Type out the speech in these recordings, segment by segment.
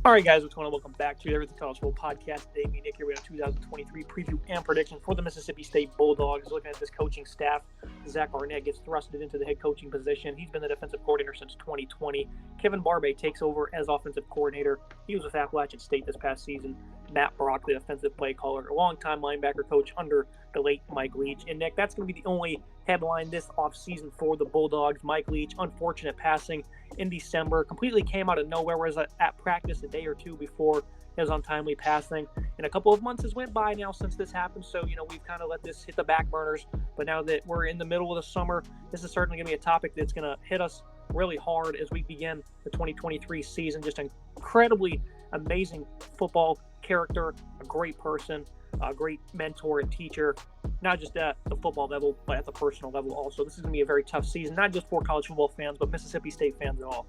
All right, guys, what's going on? Welcome back to Everything College Football Podcast. Today, me and Nick here. We have 2023 preview and prediction for the Mississippi State Bulldogs. Looking at this coaching staff, Zach Arnett gets thrusted into the head coaching position. He's been the defensive coordinator since 2020. Kevin Barbay takes over as offensive coordinator. He was with Appalachian State this past season. Matt Brock, the offensive play caller, a longtime linebacker coach under the late Mike Leach. And Nick, that's going to be the only headline this offseason for the Bulldogs. Mike Leach, unfortunate passing in December, completely came out of nowhere, whereas at practice a day or two before his untimely passing. And a couple of months has went by now since this happened, so we've kind of let this hit the back burners. But now that we're in the middle of the summer, this is certainly going to be a topic that's going to hit us really hard as we begin the 2023 season. Just an incredibly amazing football character, a great person, a great mentor and teacher, not just at the football level, but at the personal level also. This is going to be a very tough season, not just for college football fans, but Mississippi State fans at all.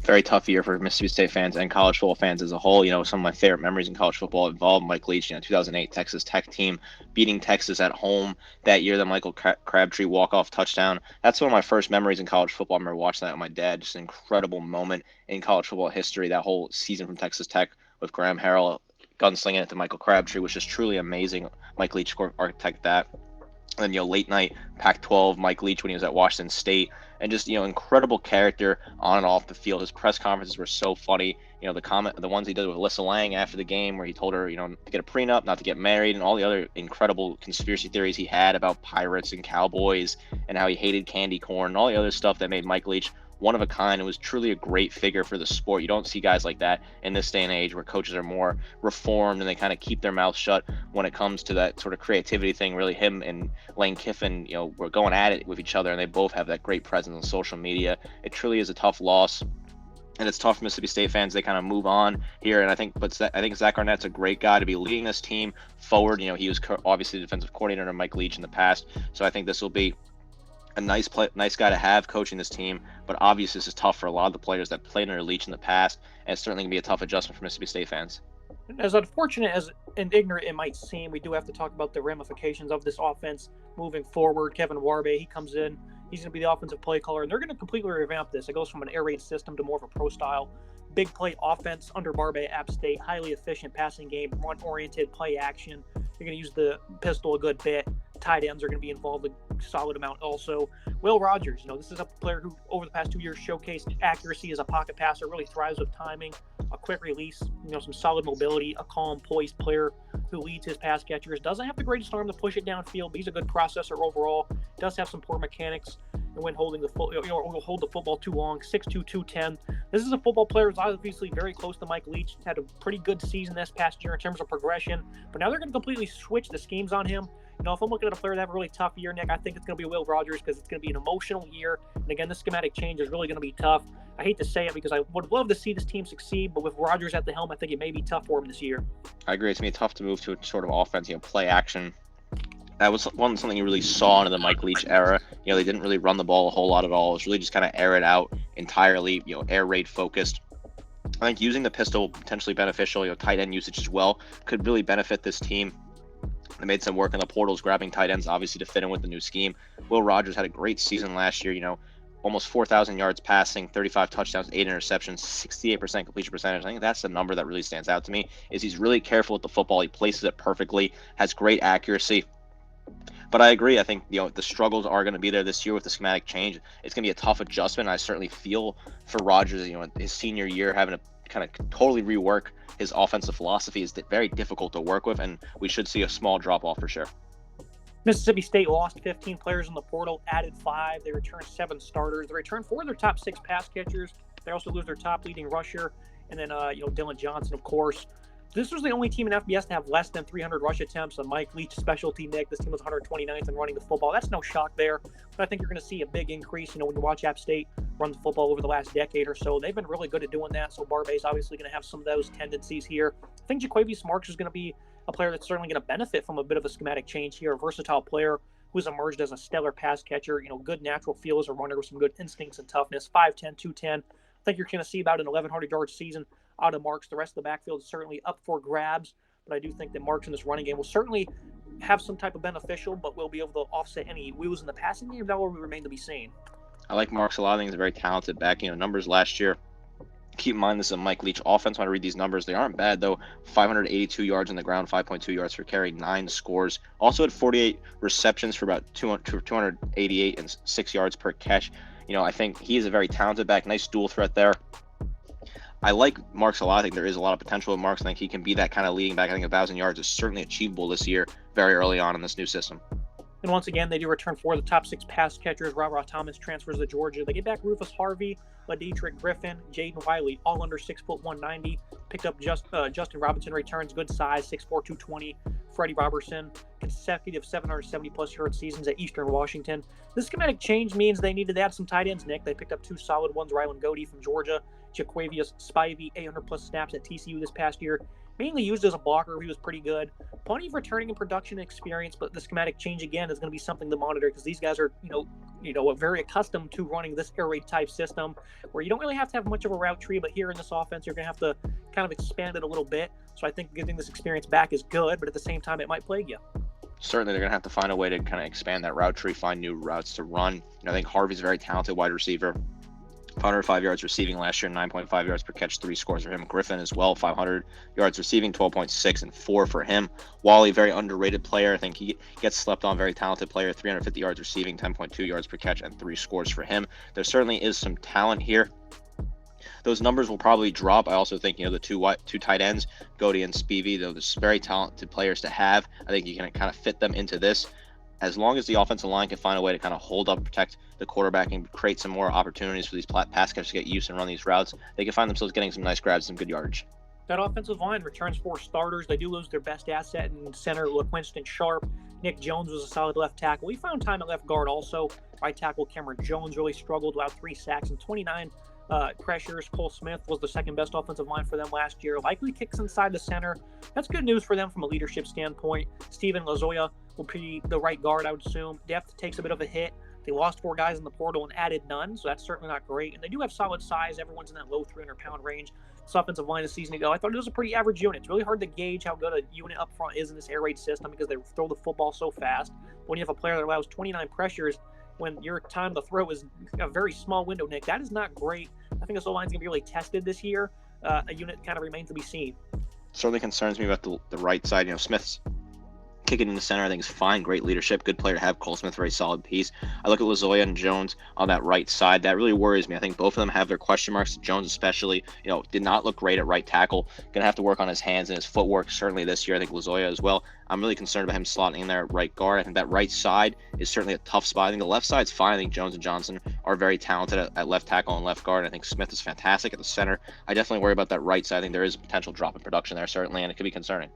Very tough year for Mississippi State fans and college football fans as a whole. Some of my favorite memories in college football involve Mike Leach, 2008 Texas Tech team beating Texas at home that year, the Michael Crabtree walk-off touchdown. That's one of my first memories in college football. I remember watching that with my dad. Just an incredible moment in college football history. That whole season from Texas Tech with Graham Harrell gunslinging it to Michael Crabtree was just truly amazing. Mike Leach architected that. And then, late night Pac-12, Mike Leach when he was at Washington State, and just, incredible character on and off the field. His press conferences were so funny. The ones he did with Alyssa Lang after the game where he told her, to get a prenup, not to get married, and all the other incredible conspiracy theories he had about pirates and cowboys and how he hated candy corn and all the other stuff that made Mike Leach one of a kind. It was truly a great figure for the sport. You don't see guys like that in this day and age where coaches are more reformed and they kind of keep their mouths shut when it comes to that sort of creativity thing. Really, him and Lane Kiffin, were going at it with each other, and they both have that great presence on social media. It truly is a tough loss. And it's tough for Mississippi State fans. They kind of move on here, and I think Zach Arnett's a great guy to be leading this team forward. He was obviously the defensive coordinator under Mike Leach in the past, so I think this will be a nice guy to have coaching this team. But obviously, this is tough for a lot of the players that played under Leach in the past, and it's certainly going to be a tough adjustment for Mississippi State fans. As unfortunate and ignorant it might seem, we do have to talk about the ramifications of this offense moving forward. Kevin Barbay, he comes in. He's going to be the offensive play caller, and they're going to completely revamp this. It goes from an air raid system to more of a pro style. Big play offense under Barbay at App State, highly efficient passing game, run-oriented play action. You're going to use the pistol a good bit. Tight ends are going to be involved a solid amount also. Will Rogers, this is a player who over the past 2 years showcased accuracy as a pocket passer, really thrives with timing, a quick release, some solid mobility, a calm, poised player who leads his pass catchers. Doesn't have the greatest arm to push it downfield, but he's a good processor overall. Does have some poor mechanics and when holding the will hold the football too long. 6'2", 210. This is a football player who's obviously very close to Mike Leach. Had a pretty good season this past year in terms of progression, but now they're going to completely switch the schemes on him. If I'm looking at a player that have a really tough year, Nick, I think it's going to be Will Rogers because it's going to be an emotional year. And again, the schematic change is really going to be tough. I hate to say it because I would love to see this team succeed, but with Rogers at the helm, I think it may be tough for him this year. I agree. It's going to be tough to move to a sort of offense, play action. That was something you really saw in the Mike Leach era. They didn't really run the ball a whole lot at all. It was really just kind of air it out entirely, air raid focused. I think using the pistol potentially beneficial, tight end usage as well, could really benefit this team. They made some work in the portals, grabbing tight ends, obviously, to fit in with the new scheme. Will Rogers had a great season last year, almost 4,000 yards passing, 35 touchdowns, 8 interceptions, 68% completion percentage. I think that's the number that really stands out to me, is he's really careful with the football. He places it perfectly, has great accuracy. But I agree. I think, the struggles are going to be there this year with the schematic change. It's going to be a tough adjustment. I certainly feel for Rogers, his senior year, having to kind of totally rework his offensive philosophy is very difficult to work with, and we should see a small drop-off for sure. Mississippi State lost 15 players in the portal, added 5. They returned 7 starters. They returned 4 of their top 6 pass catchers. They also lose their top leading rusher, and then Dylan Johnson, of course. This was the only team in FBS to have less than 300 rush attempts. On Mike Leach's specialty, Nick, this team was 129th in running the football. That's no shock there, but I think you're going to see a big increase. When you watch App State run the football over the last decade or so, they've been really good at doing that. So Barbay's obviously going to have some of those tendencies here. I think Jaquavius Marks is going to be a player that's certainly going to benefit from a bit of a schematic change here. A versatile player who's emerged as a stellar pass catcher. Good natural feel as a runner with some good instincts and toughness. 5'10", 210. I think you're going to see about an 1,100-yard season out of Marks. The rest of the backfield is certainly up for grabs, but I do think that Marks in this running game will certainly have some type of beneficial, but will be able to offset any woes in the passing game. That will remain to be seen. I like Marks a lot. I think he's a very talented back. Numbers last year, keep in mind this is a Mike Leach offense. When I read these numbers, they aren't bad, though. 582 yards on the ground, 5.2 yards per carry, 9 scores. Also had 48 receptions for about 288 and 6 yards per catch. I think he is a very talented back. Nice dual threat there. I like Marks a lot. I think there is a lot of potential with Marks. I think he can be that kind of leading back. I think 1,000 yards is certainly achievable this year, very early on in this new system. And once again, they do return 4 of the top 6 pass catchers. Robert Thomas transfers to Georgia. They get back Rufus Harvey, LaDetrick Griffin, Jaden Wiley, all under 6', 190. Picked up Justin Robinson, returns good size, 6'4", 220. Freddie Robertson, consecutive 770-plus yard seasons at Eastern Washington. This schematic change means they needed to add some tight ends, Nick. They picked up 2 solid ones, Rylan Godey from Georgia, Jaquavius Spivey, 800-plus snaps at TCU this past year. Mainly used as a blocker. He was pretty good. Plenty of returning and production experience, but the schematic change again is going to be something to monitor because these guys are, very accustomed to running this air raid type system where you don't really have to have much of a route tree, but here in this offense, you're going to have to kind of expand it a little bit. So I think getting this experience back is good, but at the same time, it might plague you. Certainly, they're going to have to find a way to kind of expand that route tree, find new routes to run. I think Harvey's a very talented wide receiver. 505 yards receiving last year, 9.5 yards per catch, 3 scores for him. Griffin as well, 500 yards receiving, 12.6 and 4 for him. Wally, very underrated player. I think he gets slept on, very talented player, 350 yards receiving, 10.2 yards per catch, and 3 scores for him. There certainly is some talent here. Those numbers will probably drop. I also think, the two tight ends, Godey and Spivey, though, they're very talented players to have. I think you can kind of fit them into this. As long as the offensive line can find a way to kind of hold up, protect the quarterback, and create some more opportunities for these pass catchers to get used and run these routes, they can find themselves getting some nice grabs, some good yardage. That offensive line returns 4 starters. They do lose their best asset in center, LaQuinston Sharp. Nick Jones was a solid left tackle. We found time at left guard also. Right tackle Cameron Jones really struggled, allowed 3 sacks and 29 pressures. Cole Smith was the second best offensive line for them last year. Likely kicks inside the center. That's good news for them from a leadership standpoint. Steven Lazoya will be the right guard, I would assume. Depth takes a bit of a hit. They lost 4 guys in the portal and added none, so that's certainly not great. And they do have solid size. Everyone's in that low 300-pound range. This offensive line a season ago, I thought it was a pretty average unit. It's really hard to gauge how good a unit up front is in this air raid system because they throw the football so fast. When you have a player that allows 29 pressures when your time to throw is a very small window, Nick, that is not great. I think this O-line's going to be really tested this year. A unit kind of remains to be seen. Certainly concerns me about the right side. Smith's kicking in the center, I think, is fine. Great leadership. Good player to have. Cole Smith, very solid piece. I look at Lazoya and Jones on that right side. That really worries me. I think both of them have their question marks. Jones especially, did not look great at right tackle. Going to have to work on his hands and his footwork certainly this year. I think Lazoya as well. I'm really concerned about him slotting in there at right guard. I think that right side is certainly a tough spot. I think the left side's fine. I think Jones and Johnson are very talented at left tackle and left guard. I think Smith is fantastic at the center. I definitely worry about that right side. I think there is a potential drop in production there, certainly, and it could be concerning.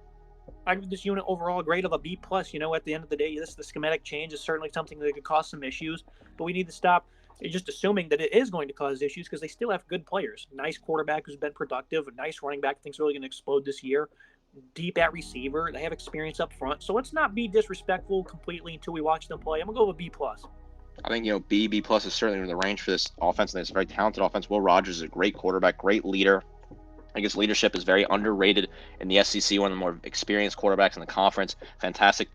I give this unit overall a grade of a B+. At the end of the day, the schematic change is certainly something that could cause some issues, but we need to stop just assuming that it is going to cause issues because they still have good players. Nice quarterback who's been productive, a nice running back I think is really going to explode this year, deep at receiver. They have experience up front, so let's not be disrespectful completely until we watch them play. I'm going to go with a B+. I think, B+ is certainly in the range for this offense, and it's a very talented offense. Will Rogers is a great quarterback, great leader. I think his leadership is very underrated in the SEC, one of the more experienced quarterbacks in the conference. Fantastic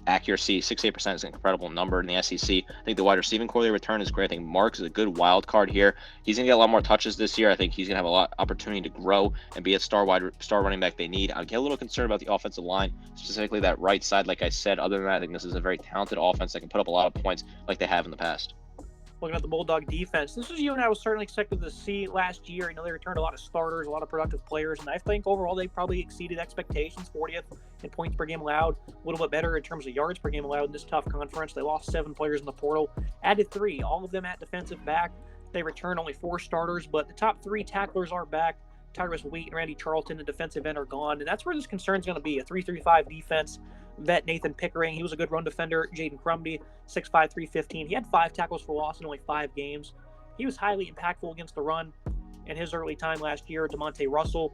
accuracy, 68% is an incredible number in the SEC. I think the wide receiving core they return is great. I think Marks is a good wild card here. He's going to get a lot more touches this year. I think he's going to have a lot of opportunity to grow and be a star running back they need. I get a little concerned about the offensive line, specifically that right side. Like I said, other than that, I think this is a very talented offense that can put up a lot of points like they have in the past. Looking at the Bulldog defense, this is a unit I was certainly expected to see last year. They returned a lot of starters, a lot of productive players, and I think overall they probably exceeded expectations. 40th in points per game allowed, a little bit better in terms of yards per game allowed in this tough conference. They lost 7 players in the portal, added 3, all of them at defensive back. They returned only 4 starters, but the top 3 tacklers are back. Tyrus Wheat and Randy Charlton, the defensive end, are gone, and that's where this concern is going to be. A 3-3-5 defense. Vet Nathan Pickering, he was a good run defender. Jaden Crumby, 6'5", 315. He had 5 tackles for loss in only 5 games. He was highly impactful against the run in his early time last year. DeMonte Russell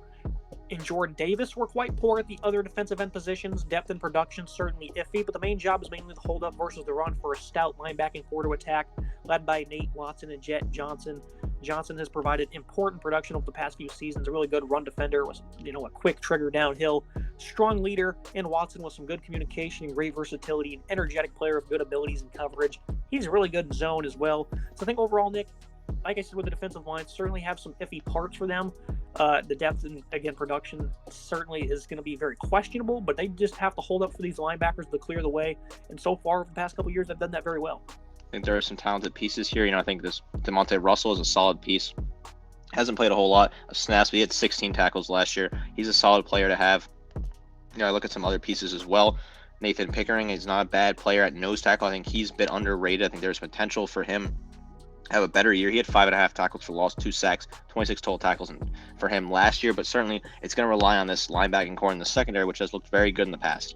and Jordan Davis were quite poor at the other defensive end positions. Depth and production certainly iffy, but the main job is mainly the hold up versus the run for a stout linebacking core to attack, led by Nate Watson and Jet Johnson. Johnson has provided important production over the past few seasons. A really good run defender, was a quick trigger downhill, strong leader, and Watson with some good communication and great versatility, an energetic player of good abilities and coverage. He's really good in zone as well. So I think overall, Nick, like I said, with the defensive line, certainly have some iffy parts for them. The depth and, again, production certainly is going to be very questionable, but they just have to hold up for these linebackers to clear the way. And so far, over the past couple of years, they've done that very well. I think there are some talented pieces here. I think this DeMonte Russell is a solid piece. Hasn't played a whole lot of snaps, but he had 16 tackles last year. He's a solid player to have. I look at some other pieces as well. Nathan Pickering is not a bad player at nose tackle. I think he's a bit underrated. I think there's potential for him to have a better year. He had 5.5 tackles for loss, 2 sacks, 26 total tackles for him last year, but certainly it's going to rely on this linebacking core in the secondary, which has looked very good in the past.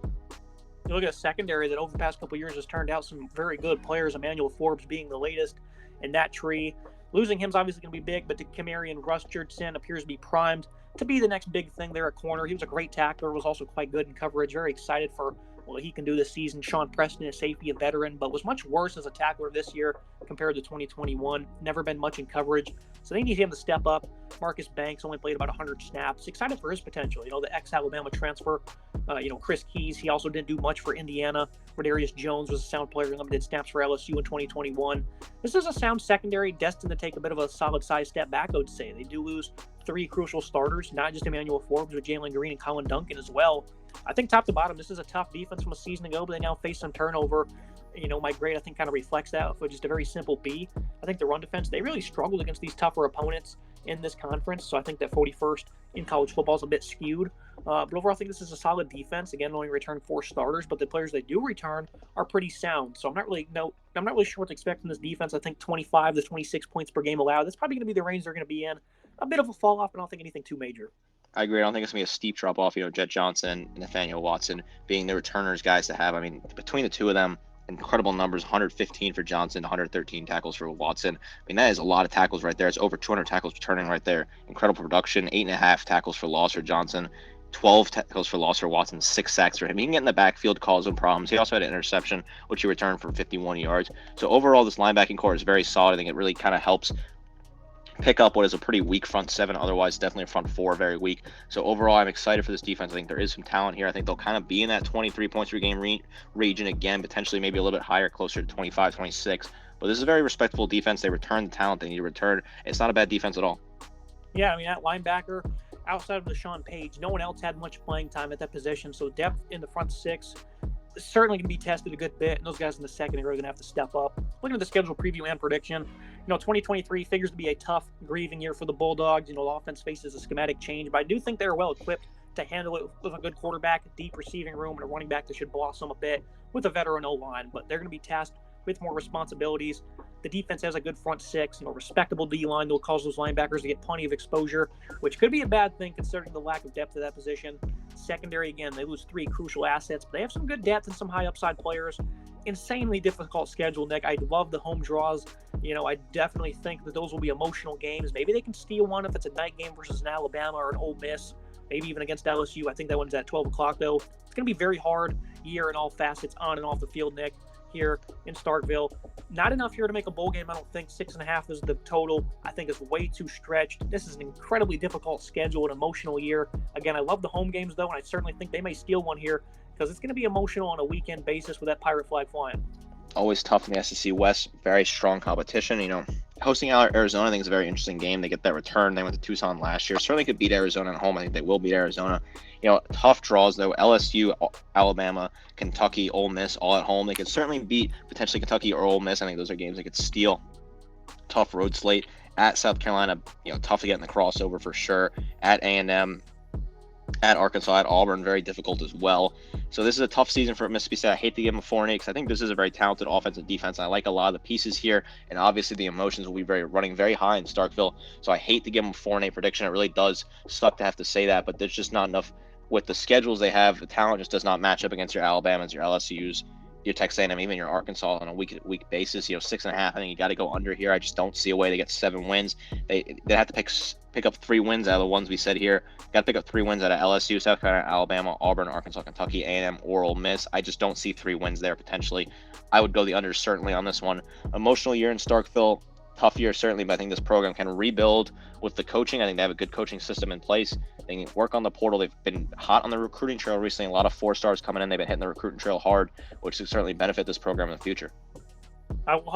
You look at a secondary that over the past couple of years has turned out some very good players, Emmanuel Forbes being the latest in that tree. Losing him is obviously going to be big, but Kamarian Richardson appears to be primed to be the next big thing there at corner. He was a great tackler, was also quite good in coverage. Very excited for what he can do this season. Sean Preston is safety, a veteran, but was much worse as a tackler this year compared to 2021. Never been much in coverage, so they need him to step up. Marcus Banks only played about 100 snaps. Excited for his potential. The ex-Alabama transfer. Chris Keys, he also didn't do much for Indiana. Rodarius Jones was a sound player, limited snaps for LSU in 2021. This is a sound secondary destined to take a bit of a solid size step back, I would say. They do lose 3 crucial starters, not just Emmanuel Forbes, but Jalen Green and Colin Duncan as well. I think top to bottom, this is a tough defense from a season ago, but they now face some turnover. My grade, I think, kind of reflects that for just a very simple B. I think the run defense, they really struggled against these tougher opponents in this conference, so I think that 41st in college football is a bit skewed. But overall, I think this is a solid defense. Again, only returned 4 starters, but the players they do return are pretty sound. So I'm not really sure what to expect from this defense. I think 25 to 26 points per game allowed. That's probably going to be the range they're going to be in. A bit of a fall off, but I don't think anything too major. I agree. I don't think it's going to be a steep drop off. Jet Johnson and Nathaniel Watson being the returners guys to have. I mean, between the two of them, incredible numbers, 115 for Johnson, 113 tackles for Watson. I mean, that is a lot of tackles right there. It's over 200 tackles returning right there. Incredible production, 8.5 tackles for loss for Johnson, 12 tackles for loss for Watson, 6 sacks for him. He can get in the backfield, cause him problems. He also had an interception, which he returned for 51 yards. So overall, this linebacking core is very solid. I think it really kind of helps pick up what is a pretty weak front 7, otherwise definitely a front 4 very weak. So overall, I'm excited for this defense. I think there is some talent here. I think they'll kind of be in that 23 points per game region again, potentially maybe a little bit higher, closer to 25, 26. But this is a very respectable defense. They return the talent they need to return. It's not a bad defense at all. Yeah, I mean, that linebacker, outside of Deshaun Page, no one else had much playing time at that position. So depth in the front 6 is certainly going to be tested a good bit, and those guys in the secondary are going to have to step up. Looking at the schedule preview and prediction, 2023 figures to be a tough, grieving year for the Bulldogs. The offense faces a schematic change, but I do think they're well equipped to handle it with a good quarterback, a deep receiving room, and a running back that should blossom a bit with a veteran O-line. But they're going to be tasked with more responsibilities. The defense has a good front 6, respectable D-line. They'll cause those linebackers to get plenty of exposure, which could be a bad thing considering the lack of depth of that position. Secondary, again, they lose 3 crucial assets, but they have some good depth and some high upside players. Insanely difficult schedule, Nick. I love the home draws. I definitely think that those will be emotional games. Maybe they can steal one if it's a night game versus an Alabama or an Ole Miss, maybe even against LSU. I think that one's at 12 o'clock, though. It's going to be very hard year in all facets, on and off the field, Nick, here in Starkville. Not enough here to make a bowl game, I don't think. 6.5 is the total. I think it's way too stretched. This is an incredibly difficult schedule, an emotional year. Again, I love the home games, though, and I certainly think they may steal one here because it's going to be emotional on a weekend basis with that pirate flag flying. Always tough in the SEC West. Very strong competition. Hosting Arizona, I think, is a very interesting game. They get that return. They went to Tucson last year. Certainly could beat Arizona at home. I think they will beat Arizona. Tough draws, though. LSU, Alabama, Kentucky, Ole Miss, all at home. They could certainly beat potentially Kentucky or Ole Miss. I think those are games they could steal. Tough road slate. At South Carolina, tough to get in the crossover for sure. At A&M, at Arkansas, at Auburn, very difficult as well. So this is a tough season for Mississippi State. I hate to give them a 4-8 because I think this is a very talented offense and defense. And I like a lot of the pieces here, and obviously the emotions will be running very high in Starkville. So I hate to give them a 4-8 prediction. It really does suck to have to say that, but there's just not enough with the schedules they have. The talent just does not match up against your Alabamas, your LSUs, your Texas A&M, even your Arkansas on a week basis. 6.5. I think you got to go under here. I just don't see a way to get 7 wins. They have to pick up 3 wins out of the ones we said here. Got to pick up 3 wins out of LSU, South Carolina, Alabama, Auburn, Arkansas, Kentucky, A&M, or Ole Miss. I just don't see 3 wins there potentially. I would go the under certainly on this one. Emotional year in Starkville. Tough year certainly, but I think this program can rebuild with the coaching. I think they have a good coaching system in place. They can work on the portal. They've been hot on the recruiting trail recently. A lot of 4 stars coming in. They've been hitting the recruiting trail hard, which will certainly benefit this program in the future.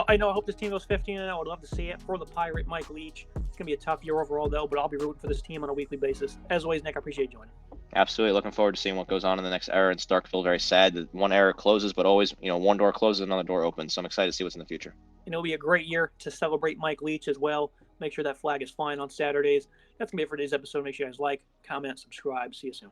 I know. I hope this team goes 15-0. I would love to see it for the Pirate Mike Leach. It's gonna be a tough year overall, though. But I'll be rooting for this team on a weekly basis. As always, Nick, I appreciate you joining. Absolutely. Looking forward to seeing what goes on in the next era in Starkville. Very sad that one era closes, but always, one door closes, another door opens. So I'm excited to see what's in the future. And it'll be a great year to celebrate Mike Leach as well. Make sure that flag is flying on Saturdays. That's going to be it for today's episode. Make sure you guys like, comment, subscribe. See you soon.